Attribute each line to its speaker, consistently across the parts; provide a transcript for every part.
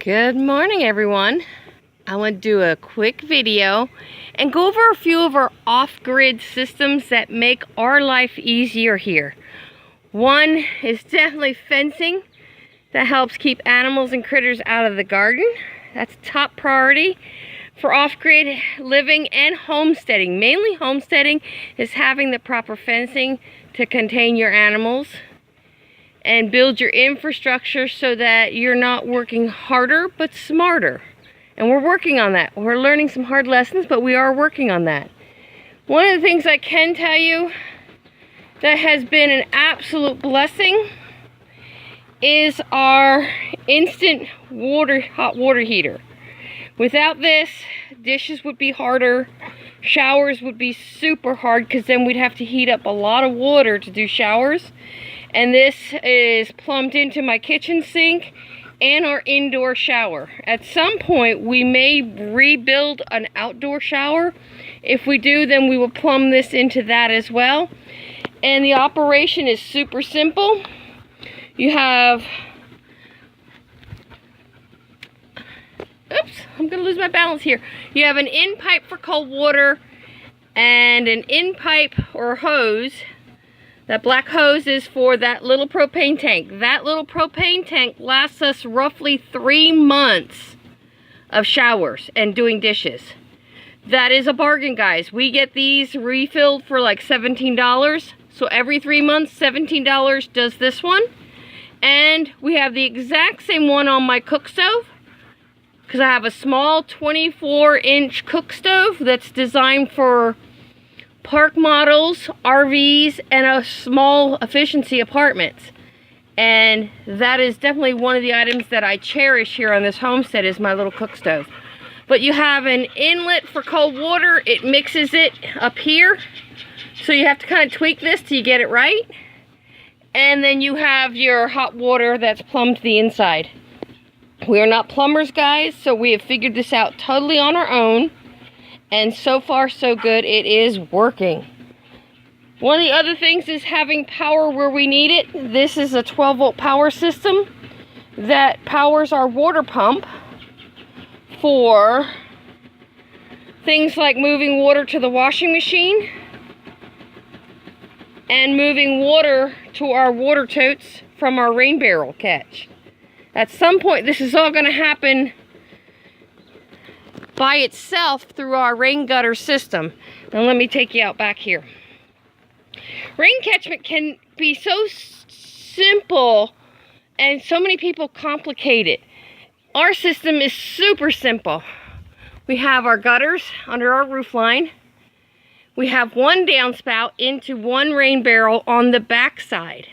Speaker 1: Good morning, everyone. I want to do a quick video and go over a few of our off-grid systems that make our life easier here. One is definitely fencing that helps keep animals and critters out of the garden. That's top priority for off-grid living and homesteading. Mainly homesteading is having the proper fencing to contain your animals and build your infrastructure so that you're not working harder but smarter. And we're working on that. We're learning some hard lessons, but we are working on that. One of the things I can tell you that has been an absolute blessing is our instant hot water heater. Without this, dishes would be harder, showers would be super hard because then we'd have to heat up a lot of water to do showers. And this is plumbed into my kitchen sink and our indoor shower. At some point, we may rebuild an outdoor shower. If we do, then we will plumb this into that as well. And the operation is super simple. You have, oops, I'm gonna lose my balance here. You have an in pipe for cold water and an in pipe or hose. That black hose is for that little propane tank. That little propane tank lasts us roughly 3 months of showers and doing dishes. That is a bargain, guys. We get these refilled for like $17. So every 3 months, $17 does this one. And we have the exact same one on my cook stove, because I have a small 24-inch cook stove that's designed for park models, RVs, and a small efficiency apartments. And that is definitely one of the items that I cherish here on this homestead is my little cook stove. But you have an inlet for cold water. It mixes it up here. So you have to kind of tweak this till you get it right. And then you have your hot water that's plumbed to the inside. We are not plumbers, guys, so we have figured this out totally on our own. And so far, so good. It is working. One of the other things is having power where we need it. This is a 12-volt power system that powers our water pump for things like moving water to the washing machine and moving water to our water totes from our rain barrel catch. At some point, this is all going to happen by itself through our rain gutter system. Now let me take you out back here. Rain catchment can be so simple and so many people complicate it. Our system is super simple. We have our gutters under our roof line. We have one downspout into one rain barrel on the back side.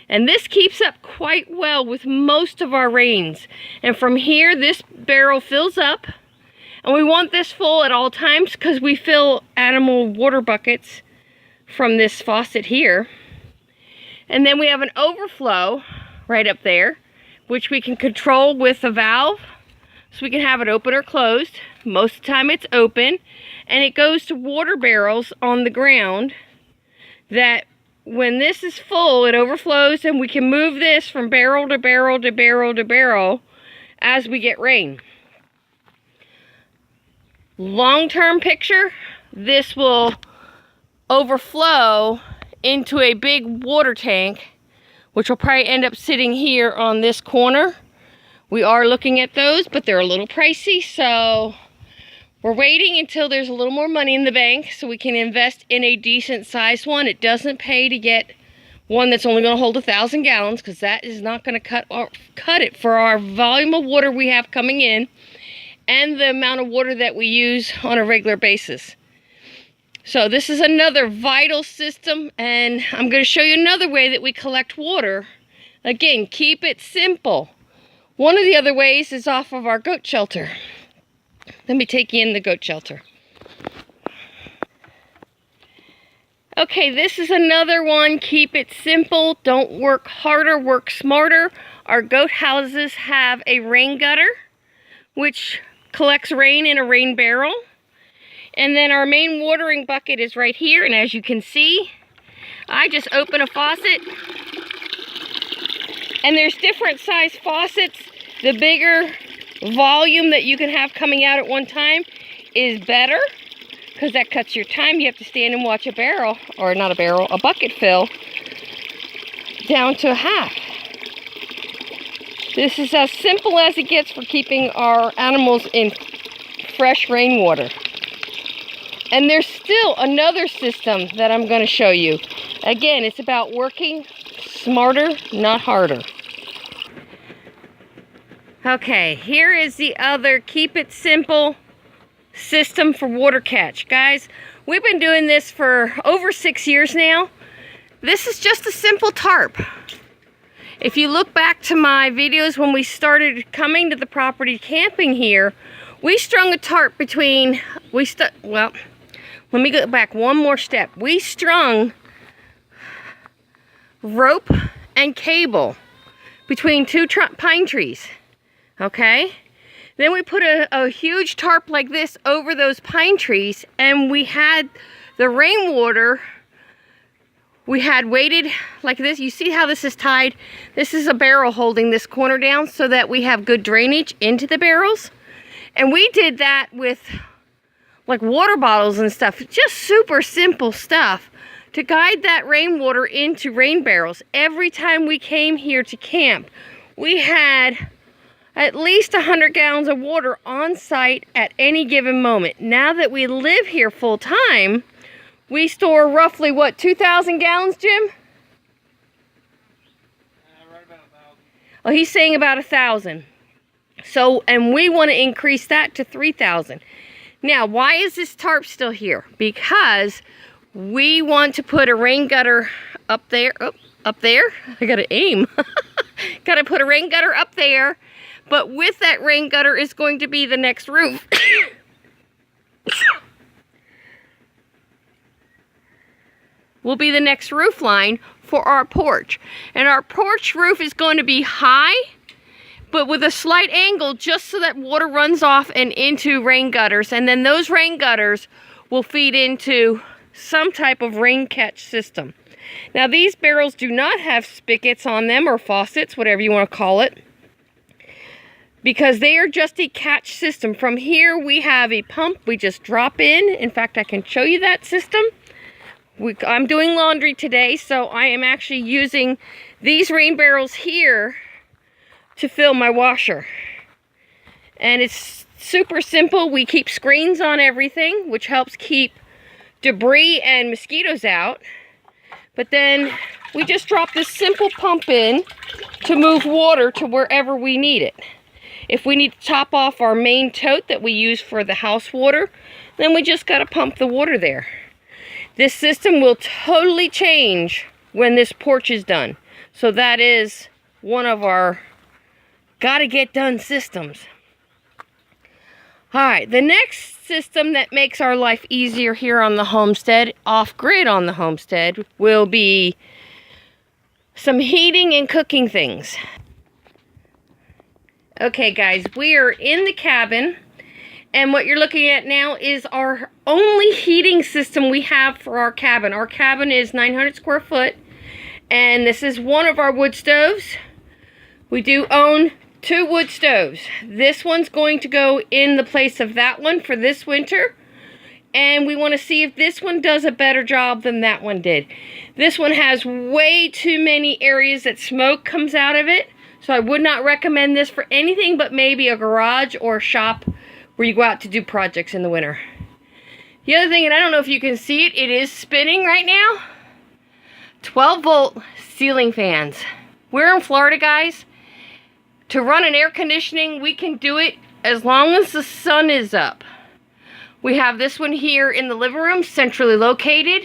Speaker 1: And this keeps up quite well with most of our rains. And from here, this barrel fills up. And we want this full at all times because we fill animal water buckets from this faucet here. And then we have an overflow right up there, which we can control with a valve. So we can have it open or closed. Most of the time it's open. And it goes to water barrels on the ground that when this is full, it overflows and we can move this from barrel to barrel to barrel to barrel as we get rain. Long-term picture, this will overflow into a big water tank, which will probably end up sitting here on this corner. We are looking at those, but they're a little pricey, so we're waiting until there's a little more money in the bank so we can invest in a decent sized one. It doesn't pay to get one that's only going to hold 1,000 gallons because that is not going to cut it for our volume of water we have coming in and the amount of water that we use on a regular basis. So this is another vital system, and I'm going to show you another way that we collect water. Again, keep it simple. One of the other ways is off of our goat shelter. Let me take you in the goat shelter. Okay, this is another one. Keep it simple. Don't work harder, work smarter. Our goat houses have a rain gutter, which collects rain in a rain barrel. And then our main watering bucket is right here. And as you can see, I just open a faucet. And there's different size faucets. The bigger volume that you can have coming out at one time is better, because that cuts your time. You have to stand and watch a barrel, or not a barrel, a bucket fill down to a half. This is as simple as it gets for keeping our animals in fresh rainwater. And there's still another system that I'm going to show you. Again, it's about working smarter, not harder. Okay, here is the other keep it simple system for water catch. Guys, we've been doing this for over 6 years now. This is just a simple tarp. If you look back to my videos when we started coming to the property camping here, we strung a tarp between, well, let me go back one more step. We strung rope and cable between two pine trees, okay? Then we put a huge tarp like this over those pine trees, and we had the rainwater, we had weighted like this. You see how this is tied? This is a barrel holding this corner down so that we have good drainage into the barrels. And we did that with like water bottles and stuff. Just super simple stuff to guide that rainwater into rain barrels. Every time we came here to camp, we had at least 100 gallons of water on site at any given moment. Now that we live here full time, we store roughly, what, 2,000 gallons, Jim?
Speaker 2: Right about 1,000.
Speaker 1: Oh, he's saying about 1,000. So, and we want to increase that to 3,000. Now, why is this tarp still here? Because we want to put a rain gutter up there. Oh, up there. I got to aim. Got to put a rain gutter up there. But with that rain gutter is going to be the next roof. Will be the next roof line for our porch. And our porch roof is going to be high, but with a slight angle, just so that water runs off and into rain gutters. And then those rain gutters will feed into some type of rain catch system. Now, these barrels do not have spigots on them, or faucets, whatever you want to call it, because they are just a catch system. From here, we have a pump. We just drop in. In fact, I can show you that system. I'm doing laundry today, so I am actually using these rain barrels here to fill my washer. And it's super simple. We keep screens on everything, which helps keep debris and mosquitoes out. But then we just drop this simple pump in to move water to wherever we need it. If we need to top off our main tote that we use for the house water, then we just gotta pump the water there. This system will totally change when this porch is done. So that is one of our gotta get done systems. Alright, the next system that makes our life easier here on the homestead, off-grid on the homestead, will be some heating and cooking things. Okay guys, we are in the cabin, and what you're looking at now is our only heating system we have for our cabin. Our cabin is 900 square foot, and this is one of our wood stoves. We do own 2 wood stoves. This one's going to go in the place of that one for this winter, and we want to see if this one does a better job than that one did. This one has way too many areas that smoke comes out of it, so I would not recommend this for anything but maybe a garage or a shop where you go out to do projects in the winter. The other thing, and I don't know if you can see it, it is spinning right now. 12-volt ceiling fans. We're in Florida, guys. To run an air conditioning, we can do it as long as the sun is up. We have this one here in the living room, centrally located.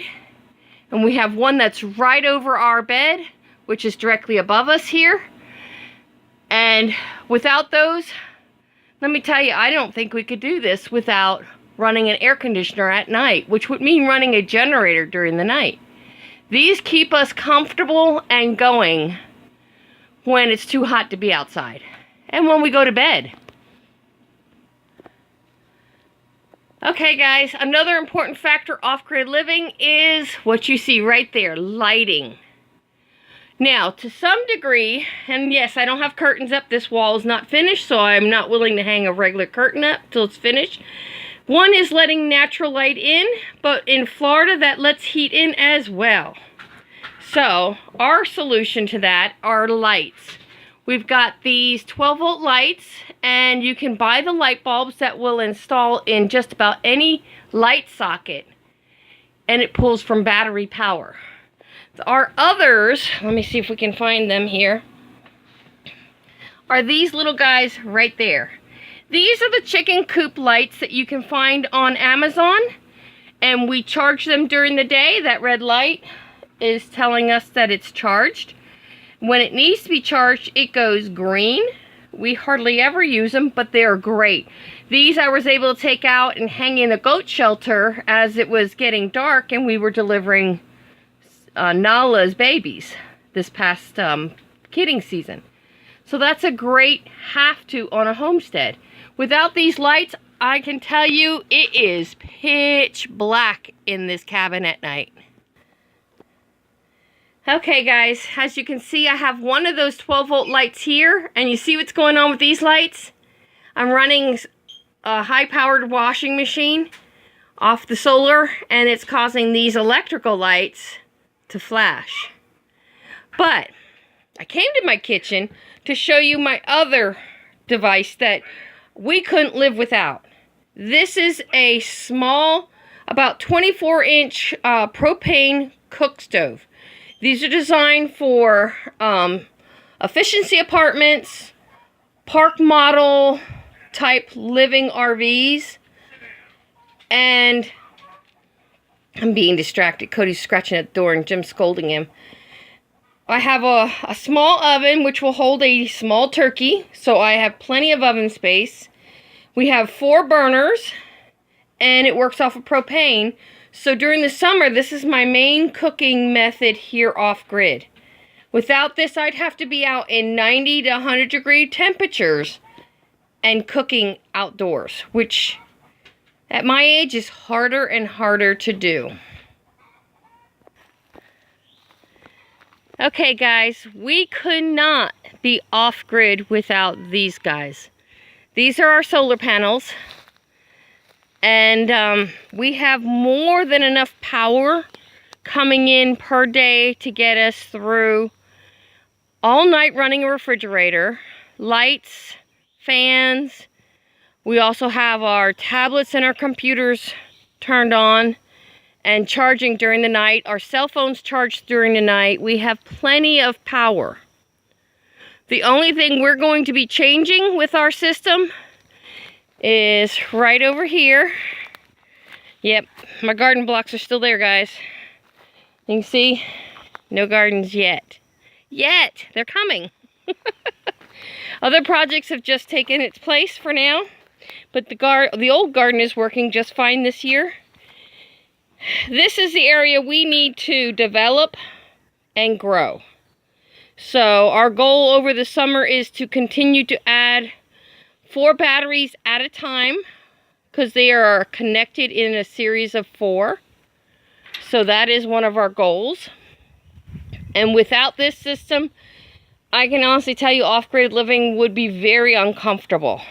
Speaker 1: And we have one that's right over our bed, which is directly above us here. And without those, let me tell you, I don't think we could do this without running an air conditioner at night, which would mean running a generator during the night. These keep us comfortable and going when it's too hot to be outside, and when we go to bed. Okay guys, another important factor off-grid living is what you see right there, lighting. Now, to some degree, and yes, I don't have curtains up. This wall is not finished, so I'm not willing to hang a regular curtain up till it's finished. One is letting natural light in, but in Florida, that lets heat in as well. So, our solution to that are lights. We've got these 12-volt lights, and you can buy the light bulbs that will install in just about any light socket, and it pulls from battery power. Our others, let me see if we can find them here, are these little guys right there. These are the chicken coop lights that you can find on Amazon, and we charge them during the day. That red light is telling us that it's charged. When it needs to be charged, it goes green. We hardly ever use them, but they're great. These I was able to take out and hang in a goat shelter as it was getting dark and we were delivering Nala's babies this past kidding season. So that's a great have-to on a homestead. Without these lights, I can tell you it is pitch black in this cabin at night. Okay guys, as you can see, I have one of those 12-volt lights here, and you see what's going on with these lights? I'm running a high-powered washing machine off the solar, and it's causing these electrical lights to flash. But I came to my kitchen to show you my other device that we couldn't live without. This is a small, about 24-inch propane cook stove. These are designed for efficiency apartments, park model type living RVs, and I'm being distracted. Cody's scratching at the door and Jim's scolding him. I have a small oven which will hold a small turkey, so I have plenty of oven space. We have 4 burners, and it works off of propane. So during the summer, this is my main cooking method here off-grid. Without this, I'd have to be out in 90 to 100 degree temperatures and cooking outdoors, which at my age is harder and harder to do. Okay guys, we could not be off-grid without these guys. These are our solar panels. And we have more than enough power coming in per day to get us through all night running a refrigerator, lights, fans. We also have our tablets and our computers turned on and charging during the night. Our cell phones charged during the night. We have plenty of power. The only thing we're going to be changing with our system is right over here. Yep, my garden blocks are still there, guys. You can see, no gardens yet. They're coming. Other projects have just taken its place for now, but the old garden is working just fine this year. This is the area we need to develop and grow. So our goal over the summer is to continue to add 4 batteries at a time, because they are connected in a series of 4. So that is one of our goals. And without this system, I can honestly tell you off-grid living would be very uncomfortable.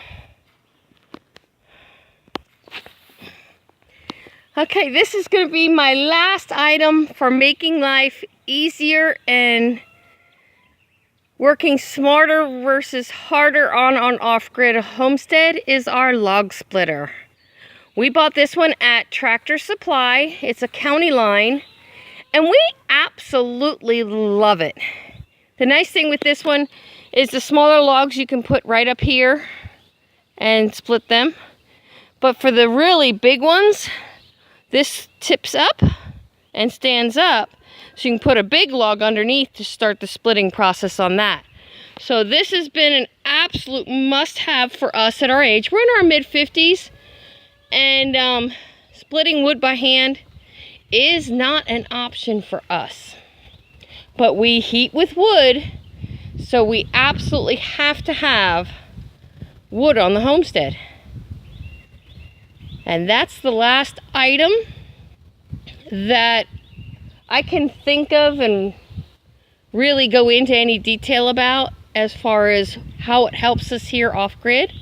Speaker 1: Okay, this is going to be my last item for making life easier and working smarter versus harder on off-grid homestead is our log splitter. We bought this one at Tractor Supply. It's a county line, and we absolutely love it. The nice thing with this one is the smaller logs you can put right up here and split them. But for the really big ones, this tips up and stands up, so you can put a big log underneath to start the splitting process on that. So this has been an absolute must-have for us at our age. We're in our mid-50s, and splitting wood by hand is not an option for us. But we heat with wood, so we absolutely have to have wood on the homestead. And that's the last item that I can think of and really go into any detail about as far as how it helps us here off-grid.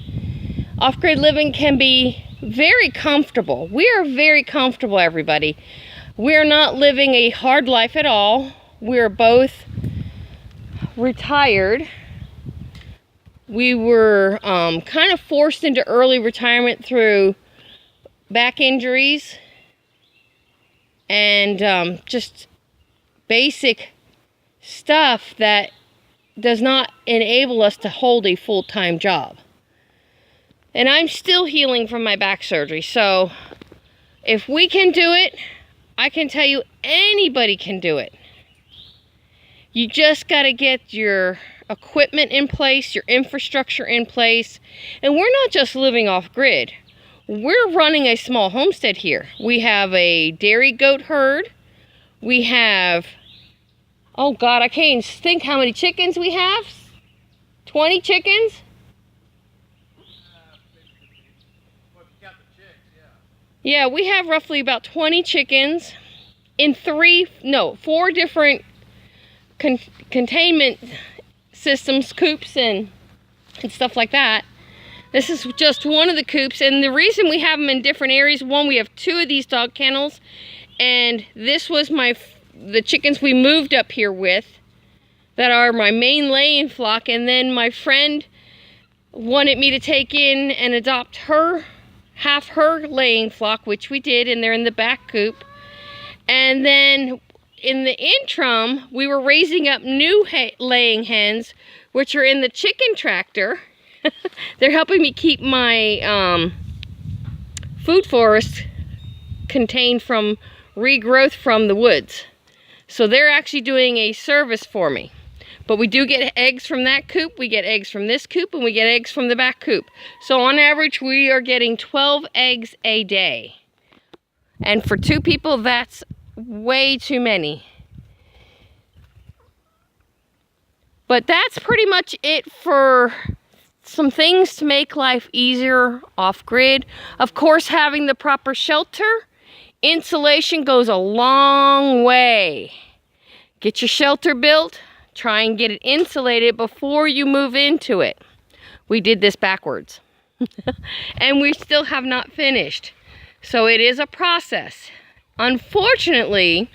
Speaker 1: Off-grid living can be very comfortable. We are very comfortable, everybody. We're not living a hard life at all. We're both retired. We were kind of forced into early retirement through back injuries and just basic stuff that does not enable us to hold a full-time job. And I'm still healing from my back surgery, so if we can do it, I can tell you anybody can do it. You just got to get your equipment in place, your infrastructure in place. And we're not just living off grid. We're running a small homestead here. We have a dairy goat herd. We have, oh God, I can't even think how many chickens we have. 20 chickens? Yeah, we have roughly about 20 chickens in 4 different containment systems, coops and stuff like that. This is just one of the coops, and the reason we have them in different areas, one, we have 2 of these dog kennels, and this was the chickens we moved up here with that are my main laying flock, and then my friend wanted me to take in and adopt half her laying flock, which we did, and they're in the back coop. And then in the interim, we were raising up new laying hens, which are in the chicken tractor. They're helping me keep my food forest contained from regrowth from the woods. So they're actually doing a service for me. But we do get eggs from that coop, we get eggs from this coop, and we get eggs from the back coop. So on average, we are getting 12 eggs a day. And for 2 people, that's way too many. But that's pretty much it for some things to make life easier off-grid. Of course, having the proper shelter, insulation goes a long way. Get your shelter built. Try and get it insulated before you move into it. We did this backwards. And we still have not finished. So it is a process. Unfortunately,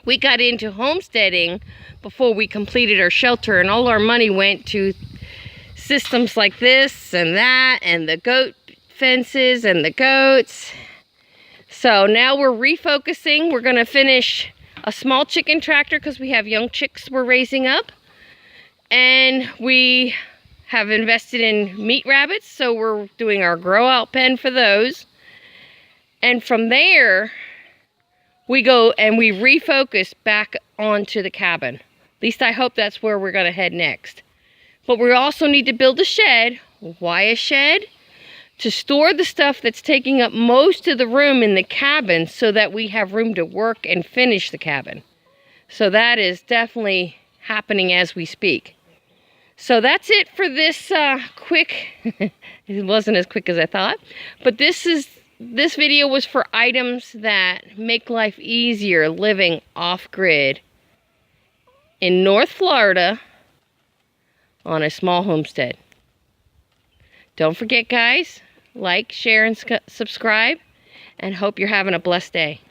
Speaker 1: we got into homesteading before we completed our shelter, and all our money went to systems like this and that and the goat fences and the goats. So now we're refocusing. We're going to finish a small chicken tractor because we have young chicks we're raising up, and we have invested in meat rabbits, so we're doing our grow out pen for those. And from there we go and we refocus back onto the cabin. At least I hope that's where we're going to head next. But we also need to build a shed. Why a shed? To store the stuff that's taking up most of the room in the cabin so that we have room to work and finish the cabin. So that is definitely happening as we speak. So that's it for this quick, it wasn't as quick as I thought, but this video was for items that make life easier living off-grid in North Florida on a small homestead. Don't forget, guys, like, share, and subscribe, and hope you're having a blessed day.